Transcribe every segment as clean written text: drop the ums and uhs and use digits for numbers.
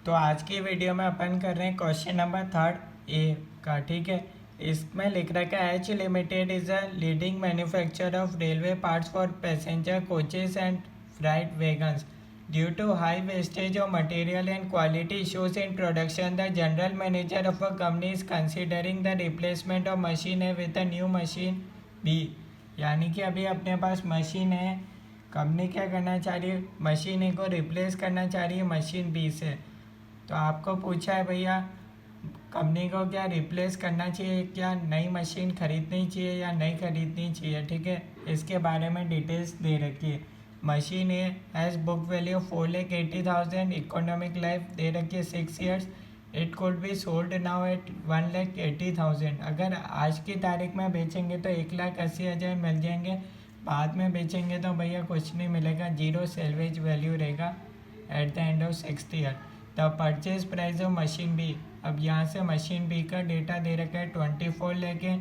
तो आज की वीडियो में अपन कर रहे हैं क्वेश्चन नंबर थर्ड ए का। ठीक है, इसमें लिख रखा है H Limited is a leading manufacturer of railway parts for passenger coaches and freight wagons due to high wastage of material and quality issues in production the general manager of a company is considering the replacement of machine है with a new machine B. यानी कि अभी अपने पास machine है, company क्या करना चाह रही है, मशीन ए को रिप्लेस करना चाह रही है मशीन बी से। तो आपको पूछा है भैया कंपनी को क्या रिप्लेस करना चाहिए, क्या नई मशीन खरीदनी चाहिए या नहीं खरीदनी चाहिए। ठीक है, इसके बारे में डिटेल्स दे रखी है। Machine A has book value 4,80,000, economic life दे रखी है 6 years, it could be sold now at 1,80,000। अगर आज की तारीख में बेचेंगे तो 1,80,000 मिल जाएंगे, बाद में बेचेंगे तो भैया कुछ नहीं मिलेगा, जीरो सेल्वेज वैल्यू रहेगा at the end of 6th year. The purchase price of machine B, अब यहाँ से मशीन बी का डेटा दे रखा है 24 लेके,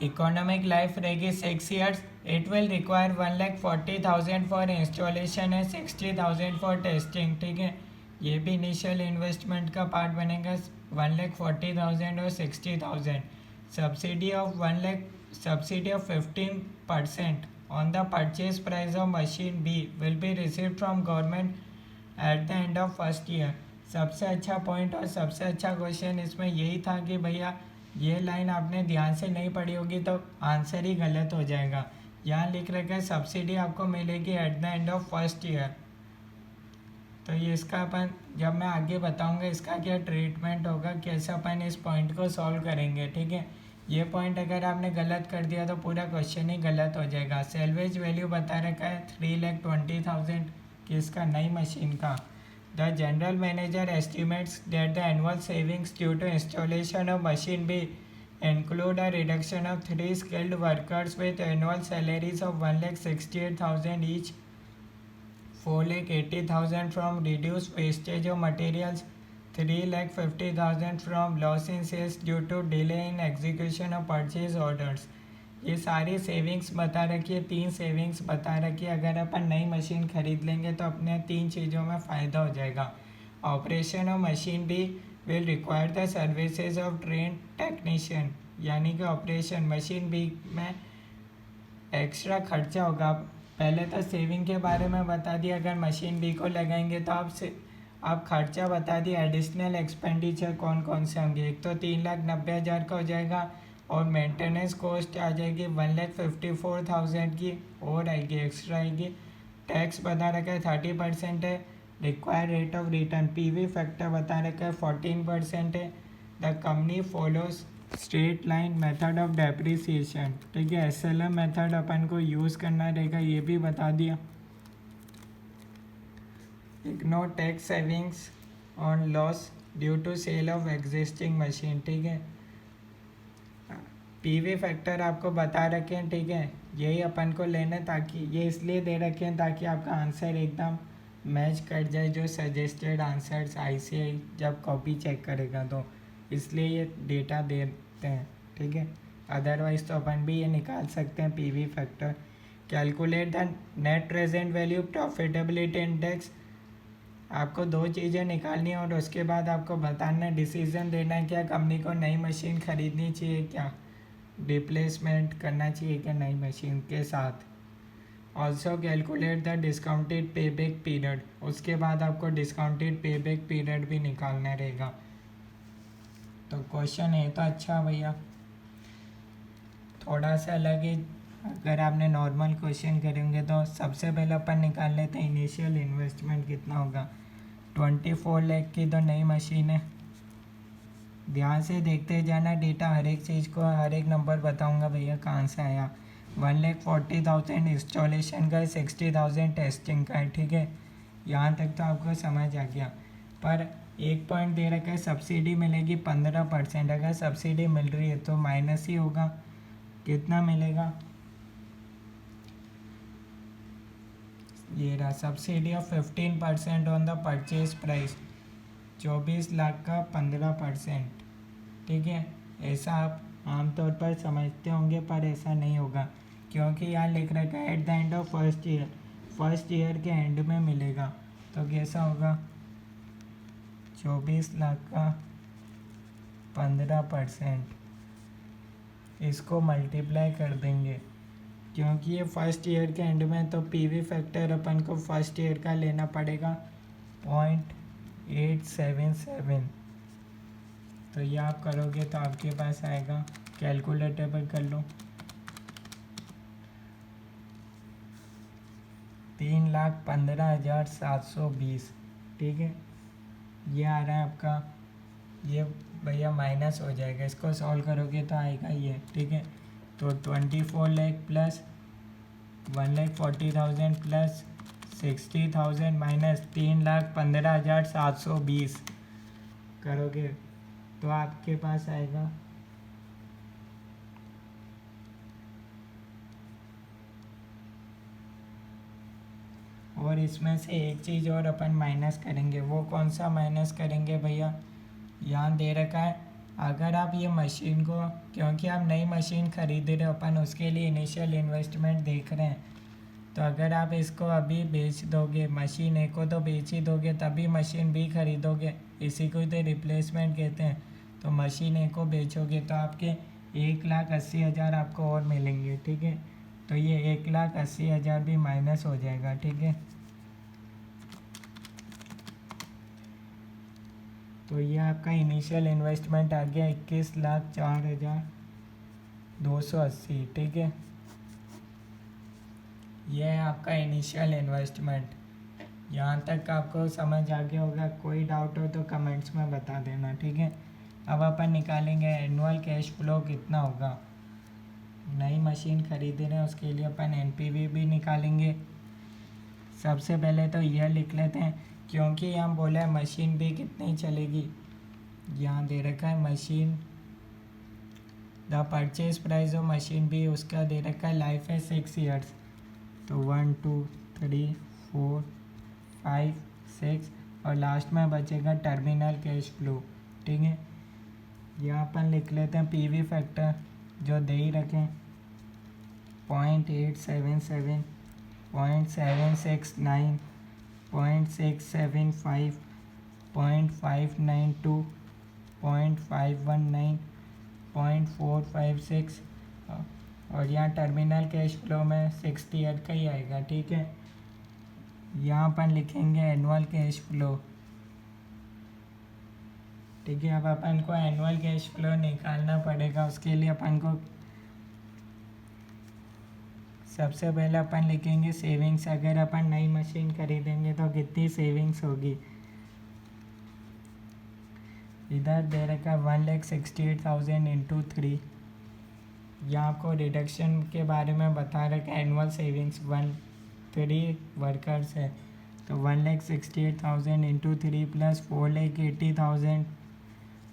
इकोनॉमिक लाइफ रहेगी 6 years, it will require 1,40,000 for installation है 60,000 फॉर टेस्टिंग। ठीक है, ये भी इनिशियल इन्वेस्टमेंट का पार्ट बनेगा 1,40,000 और 60,000। Subsidy of 1,00,000 subsidy of 15% on the purchase price of machine B will be received from government at the end of first year. सबसे अच्छा पॉइंट और सबसे अच्छा क्वेश्चन इसमें यही था कि भैया ये लाइन आपने ध्यान से नहीं पढ़ी होगी तो आंसर ही गलत हो जाएगा। यहाँ लिख रखा है सब्सिडी आपको मिलेगी eight the end of first year. तो ये इसका अपन जब मैं आगे बताऊंगा इसका क्या ट्रीटमेंट होगा, कैसे अपन इस पॉइंट को सॉल्व करेंगे। ठीक है, ये पॉइंट अगर आपने गलत कर दिया तो पूरा क्वेश्चन ही गलत हो जाएगा। सेल्वेज वैल्यू बता रखा है 3,20,000 किसका, नई मशीन का। The general manager estimates that the annual savings due to installation of machine B include a reduction of 3 skilled workers with annual salaries of 1,68,000 each, 4,80,000 from reduced wastage of materials, 3,50,000 from loss in sales due to delay in execution of purchase orders। ये सारी savings बता रखी है, 3 savings बता रखी है। अगर अपन नई मशीन खरीद लेंगे तो अपने 3 चीज़ों में फ़ायदा हो जाएगा। ऑपरेशन ऑफ मशीन भी will require the services of train technician, यानी कि ऑपरेशन मशीन बी में एक्स्ट्रा खर्चा होगा। पहले तो सेविंग के बारे में बता दिया, अगर मशीन बी को लगाएंगे तो आप खर्चा बता दिए। एडिशनल एक्सपेंडिचर कौन कौन से होंगे, एक तो 3,90,000 का हो जाएगा और मेंटेनेंस कॉस्ट आ जाएगी 1,54,000 की और आएगी, एक्स्ट्रा आएगी। टैक्स बता रखा है 30% है। Require rate of return PV factor बता रखा है 14% है। The company follows straight line method of depreciation. ठीक है, SLM मेथड अपन को यूज़ करना रहेगा, ये भी बता दिया। Ignore tax savings on loss due to sale of existing machine. ठीक है, पीवी फैक्टर आपको बता रखे हैं। ठीक है, यही अपन को लेना, ताकि ये इसलिए दे रखे हैं ताकि आपका आंसर एकदम मैच कर जाए जो सजेस्टेड आंसर्स ICAI जब कॉपी चेक करेगा, तो इसलिए ये डेटा देते हैं। ठीक है, अदरवाइज तो अपन भी ये निकाल सकते हैं PV factor. Calculate the net present value profitability index, आपको 2 चीज़ें निकालनी है और उसके बाद आपको बताना, डिसीजन देना है क्या कंपनी को नई मशीन खरीदनी चाहिए, क्या रिप्लेसमेंट करना चाहिए क्या नई मशीन के साथ। Also calculate the discounted pay back period, उसके बाद आपको डिस्काउंटेड पे बैक पीरियड भी निकालना रहेगा। तो क्वेश्चन है तो अच्छा भैया, थोड़ा सा अलग है। अगर आपने नॉर्मल क्वेश्चन करेंगे तो सबसे पहले अपन निकाल लेते हैं इनिशियल इन्वेस्टमेंट कितना होगा। 24 लाख की तो नई मशीन है। ध्यान से देखते जाना डेटा, हर एक चीज़ को हर एक नंबर बताऊंगा भैया कहाँ से आया। 1,40,000 इंस्टॉलेशन का है, 60,000 टेस्टिंग का है। ठीक है, यहाँ तक तो आपको समझ आ गया। पर एक पॉइंट दे रखा है सब्सिडी मिलेगी 15%। अगर सब्सिडी मिल रही है तो माइनस ही होगा, कितना मिलेगा, ये रहा subsidy of 15% on the purchase price, 24 lakh का 15%। ठीक है, ऐसा आप आमतौर पर समझते होंगे पर ऐसा नहीं होगा, क्योंकि यहाँ लिख रखा है eight the end of first year, first year के एंड में मिलेगा। तो कैसा होगा, 24 लाख का 15%, इसको मल्टीप्लाई कर देंगे क्योंकि ये फर्स्ट ईयर के एंड में, तो पीवी फैक्टर अपन को फर्स्ट ईयर का लेना पड़ेगा 0.877। तो ये आप करोगे तो आपके पास आएगा, कैलकुलेटर पर कर लो, 3,15,720। ठीक है, ये आ रहा है आपका, ये भैया माइनस हो जाएगा, इसको सॉल्व करोगे तो आएगा ये। ठीक है, तो 24 लाख प्लस 1,40,000 प्लस 60,000 माइनस 3,15,720 करोगे तो आपके पास आएगा और इसमें से एक चीज़ और अपन माइनस करेंगे। वो कौन सा माइनस करेंगे भैया, यहाँ दे रखा है, अगर आप ये मशीन को, क्योंकि आप नई मशीन खरीद रहे हो, अपन उसके लिए इनिशियल इन्वेस्टमेंट देख रहे हैं, तो अगर आप इसको अभी बेच दोगे, मशीन ए को तो बेच ही दोगे, तभी मशीन बी खरीदोगे, इसी को तो रिप्लेसमेंट कहते हैं। तो मशीन ए को बेचोगे तो आपके 1,80,000 आपको और मिलेंगे। ठीक है, तो ये 1,80,000 भी माइनस हो जाएगा। ठीक है, तो ये आपका इनिशियल इन्वेस्टमेंट आ गया 21,04,280। ठीक है, ये है आपका इनिशियल इन्वेस्टमेंट। यहाँ तक आपको समझ आ गया होगा, कोई डाउट हो तो कमेंट्स में बता देना। ठीक है, अब अपन निकालेंगे एनुअल कैश फ्लो कितना होगा। नई मशीन खरीद रहे हैं उसके लिए अपन एनपीवी भी निकालेंगे। सबसे पहले तो यह लिख लेते हैं, क्योंकि यहाँ बोला है मशीन भी कितनी चलेगी, यहाँ दे रखा है machine, the purchase price of machine भी उसका दे रखा है, लाइफ है 6 ईयर्स। तो 1 2 3 4 5 6 और लास्ट में बचेगा टर्मिनल कैश फ्लो। ठीक है, यहाँ अपन लिख लेते हैं पीवी फैक्टर जो दे ही रखें, 0.877, 0.769, 0.675, 0.592, 0.519, 0.456 और यहाँ टर्मिनल कैश फ्लो में 60 ईयर का ही आएगा। ठीक है, यहाँ अपन लिखेंगे एनुअल कैश फ्लो। ठीक है, अब अपन को एनुअल कैश फ्लो निकालना पड़ेगा, उसके लिए अपन को सबसे पहले अपन लिखेंगे सेविंग्स। अगर अपन नई मशीन खरीदेंगे तो कितनी सेविंग्स होगी, इधर दे रखा 1,68,000 इंटू 3। यहाँ आपको रिडक्शन के बारे में बता रखा है, एनुअल सेविंग्स 3 वर्कर्स है, तो 1,68,000 इंटू 3 प्लस 4,80,000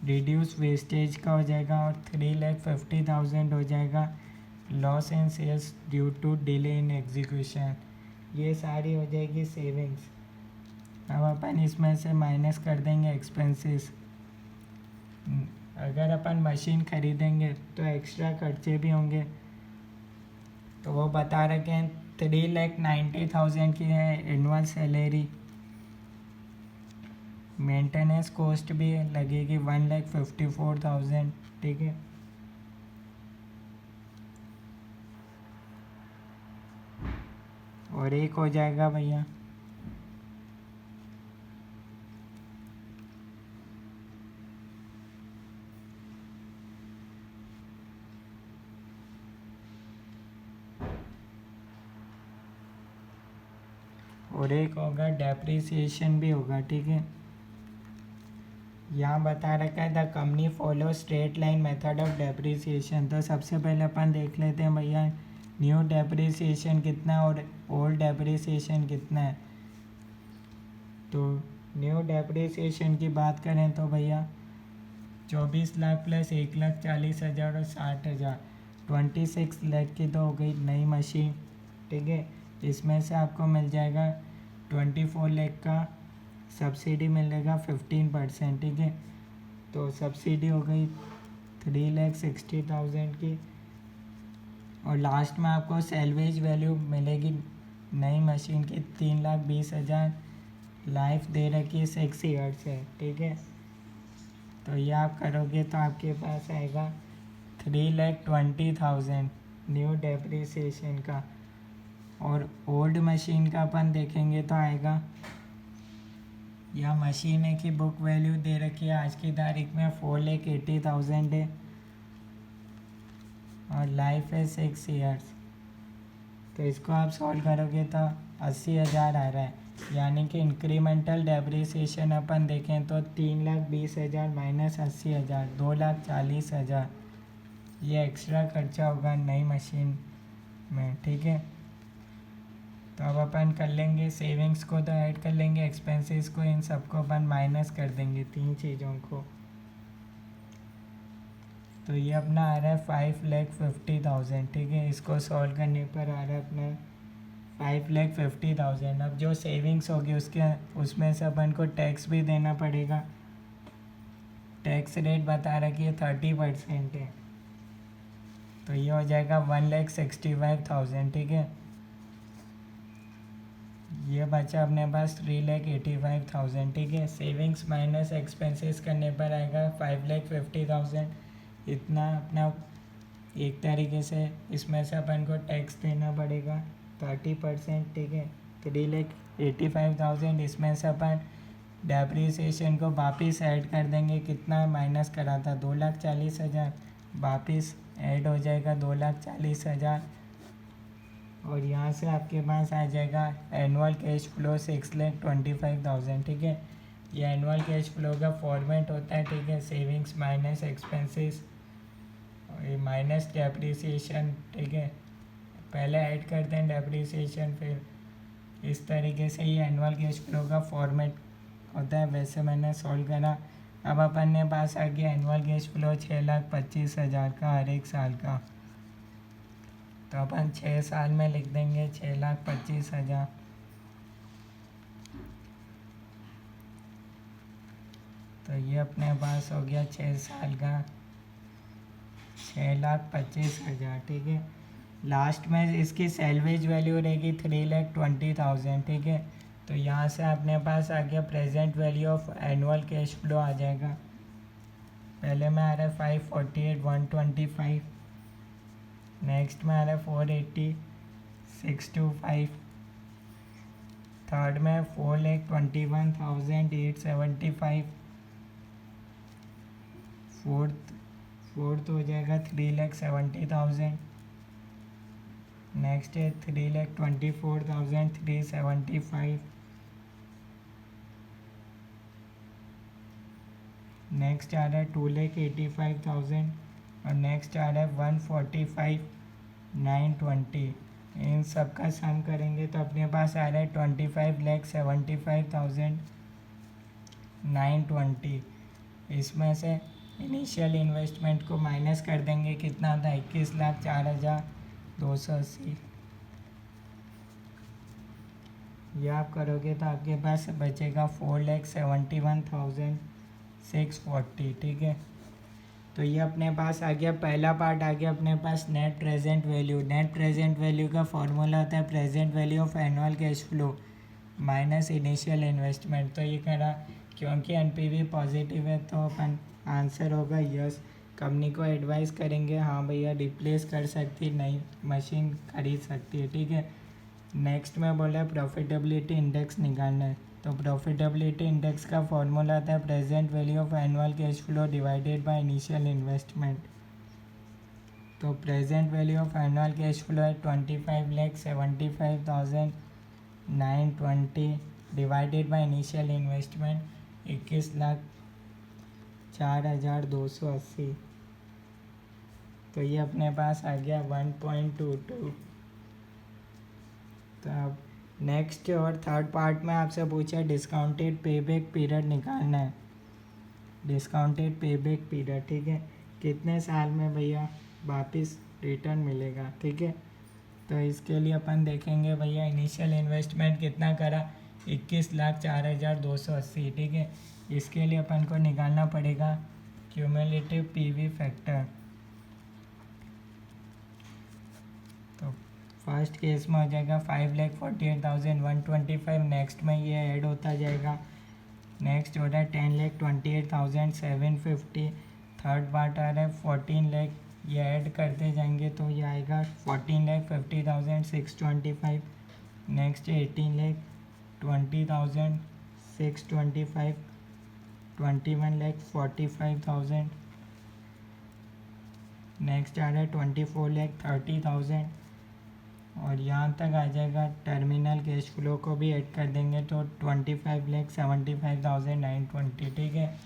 रिड्यूस वेस्टेज का हो जाएगा और 3,50,000 हो जाएगा loss in sales due to delay in execution. ये सारी हो जाएगी सेविंग्स। अब अपन इसमें से माइनस कर देंगे एक्सपेंसेस। अगर अपन मशीन खरीदेंगे तो एक्स्ट्रा खर्चे भी होंगे, तो वो बता रखे हैं 3,90,000 की है एनुअल सैलरी, मेंटेनेंस कॉस्ट भी लगेगी 1,54,000। ठीक है, और एक हो जाएगा भैया और एक होगा डेप्रिसिएशन भी होगा। ठीक है, यहाँ बता रखा है the company follow straight line method of depreciation. तो सबसे पहले अपन देख लेते हैं भैया न्यू डेप्रिसिएशन कितना है और ओल्ड डेप्रिसिएशन कितना है। तो न्यू डेप्रिसिएशन की बात करें तो भैया 24 लाख प्लस 1,40,000 और 60,000, 26 लाख की तो हो गई नई मशीन। ठीक है, इसमें से आपको मिल जाएगा 24 लाख का सब्सिडी मिलेगा 15%। ठीक है, तो सब्सिडी हो गई 3,60,000 की और लास्ट में आपको सैलवेज वैल्यू मिलेगी नई मशीन की 3,20,000 लाइफ दे रखी है 6 ईयर्स है, ठीक है। तो ये आप करोगे तो आपके पास आएगा 3,20,000 न्यू डेप्रिसिएशन का। और ओल्ड मशीन का अपन देखेंगे तो आएगा, यह मशीन है कि बुक वैल्यू दे रखी है आज की तारीख में 4,80,000 है और लाइफ है 6 ईयर्स। तो इसको आप सॉल्व करोगे तो 80,000 आ रहा है, यानी कि इंक्रीमेंटल डेप्रिसिएशन अपन देखें तो 3,20,000 माइनस 80,000 2,40,000 ये एक्स्ट्रा खर्चा होगा नई मशीन में, ठीक है। तो अब अपन कर लेंगे सेविंग्स को तो ऐड कर लेंगे, एक्सपेंसेस को इन सबको अपन माइनस कर देंगे, तीन चीज़ों को। तो ये अपना आ रहा है 5,50,000, ठीक है। इसको सॉल्व करने पर आ रहा है अपना 5,50,000। अब जो सेविंग्स होगी उसमें से अपन को टैक्स भी देना पड़ेगा। टैक्स रेट बता रखी है 30% है, तो ये हो जाएगा 1,65,000, ठीक है। ये बचा अपने पास 3,85,000, ठीक है। सेविंग्स माइनस एक्सपेंसेस करने पर आएगा 5,50,000। इतना अपना एक तरीके से इसमें से अपन को टैक्स देना पड़ेगा 30%, ठीक है। 3,85,000 इसमें से अपन डेप्रिसिएशन को वापस ऐड कर देंगे, कितना माइनस करा था 2,40,000, वापस ऐड हो जाएगा 2,40,000। और यहाँ से आपके पास आ जाएगा एनुअल कैश फ्लो 6,25,000, ठीक है। ये एनुअल कैश फ्लो का फॉर्मेट होता है, ठीक है। Savings minus expenses minus depreciation, ठीक है। पहले ऐड करते हैं डेप्रिसिएशन, फिर इस तरीके से ये एनुअल कैश फ्लो का फॉर्मेट होता है। वैसे मैंने सॉल्व करा। अब अपन ने पास आ गया एनुअल कैश फ्लो 6,25,000 का हर एक साल का। तो अपन 6 साल में लिख देंगे 6,25,000। तो ये अपने पास हो गया 6 साल का 6,25,000, ठीक है। लास्ट में इसकी सैलवेज वैल्यू रहेगी 3,20,000, ठीक है। तो यहाँ से अपने पास आ गया present value of annual cash flow आ जाएगा। पहले में आ रहा है 548,125, नेक्स्ट में आ रहा है 480,625, थर्ड में 4,21,875, फोर्थ हो जाएगा 3,70,000, नेक्स्ट है 3,24,375, नेक्स्ट आ रहा है 2,85,000 और नेक्स्ट आ रहा है 145,920। इन सब का सम करेंगे तो अपने पास आ रहा है 25,75,920। इसमें से इनिशियल इन्वेस्टमेंट को माइनस कर देंगे, कितना था 21,04,280। ये आप करोगे तो आपके पास बचेगा 4,71,640, ठीक है। तो ये अपने पास आ गया, पहला पार्ट आ गया अपने पास net present value. Net present value का फॉर्मूला होता है present value of annual cash flow minus initial investment. तो ये करा क्योंकि एनपीवी पॉजिटिव है तो अपन आंसर होगा यस। कंपनी को एडवाइस करेंगे हाँ भैया रिप्लेस कर सकती, नई मशीन खरीद सकती है, ठीक है। नेक्स्ट में बोला प्रॉफिटेबिलिटी इंडेक्स निकालना है। तो प्रॉफिटेबिलिटी इंडेक्स का फॉर्मूला आता है present value of annual cash flow divided by initial investment. तो present value of annual cash flow है 25,75,920 डिवाइडेड बाय इनिशियल इन्वेस्टमेंट 21,04,280। तो ये अपने पास आ गया 1.22। तो अब नेक्स्ट और थर्ड पार्ट में आपसे पूछा डिस्काउंटेड पेबैक पीरियड निकालना है। डिस्काउंटेड पेबैक पीरियड, ठीक है। कितने साल में भैया वापस रिटर्न मिलेगा, ठीक है। तो इसके लिए अपन देखेंगे भैया इनिशियल इन्वेस्टमेंट कितना करा 21,04,280, ठीक है। इसके लिए अपन को निकालना पड़ेगा क्यूमुलेटिव पीवी फैक्टर। तो फर्स्ट केस में हो जाएगा 5,48,125। नेक्स्ट में ये ऐड होता जाएगा। नेक्स्ट हो रहा है 10,28,750। थर्ड पार्ट आ रहा है 14 लाख, ये ऐड करते जाएंगे तो ये आएगा 14,50,625। नेक्स्ट 18,20,625। 21,45,000। नेक्स्ट आ रहा है 24,30,000। और यहाँ तक आ जाएगा। टर्मिनल कैश फ्लो को भी ऐड कर देंगे तो 25,75,920। ठीक है,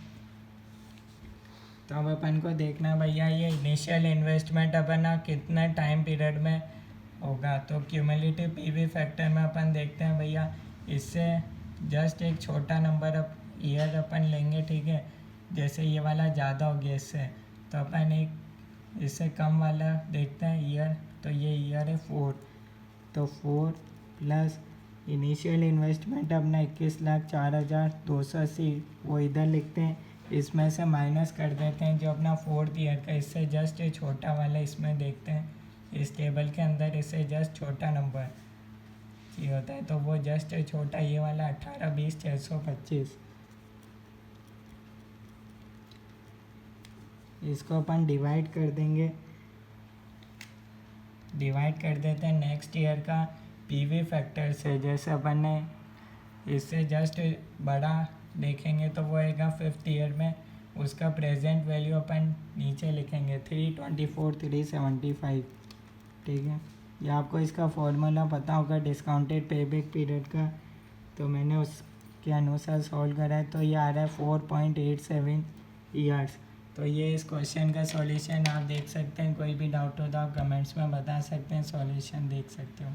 तो अब अपन को देखना है भैया ये इनिशियल इन्वेस्टमेंट अपना कितना टाइम पीरियड में होगा। तो क्यूमुलेटिव पीवी फैक्टर में अपन देखते हैं भैया, इससे जस्ट एक छोटा नंबर अप ईयर अपन लेंगे। ठीक है, जैसे ये वाला ज़्यादा हो गया इससे, तो अपन एक इससे कम वाला देखते हैं ईयर। तो ये ईयर है 4, तो 4 प्लस इनिशियल इन्वेस्टमेंट अपना 21,04,280, वो इधर लिखते हैं। इसमें से माइनस कर देते हैं जो अपना 4th ईयर का, इससे जस्ट ये छोटा वाला इसमें देखते हैं। इस टेबल के अंदर इससे जस्ट छोटा नंबर ये होता है, तो वो जस्ट छोटा ये वाला 18,20,625। इसको अपन डिवाइड कर देंगे, डिवाइड कर देते हैं नेक्स्ट ईयर का पीवी फैक्टर से। जैसे अपन ने इससे जस्ट बड़ा देखेंगे तो वो आएगा 5th ईयर में, उसका प्रेजेंट वैल्यू अपन नीचे लिखेंगे 324,375। ठीक है, ये आपको इसका फॉर्मूला पता होगा डिस्काउंटेड पेबैक पीरियड का, तो मैंने उसके अनुसार सॉल्व करा है। तो ये आ रहा है 4.87 ईयर्स। तो ये इस क्वेश्चन का सॉल्यूशन आप देख सकते हैं। कोई भी डाउट हो तो आप कमेंट्स में बता सकते हैं, सॉल्यूशन देख सकते हो।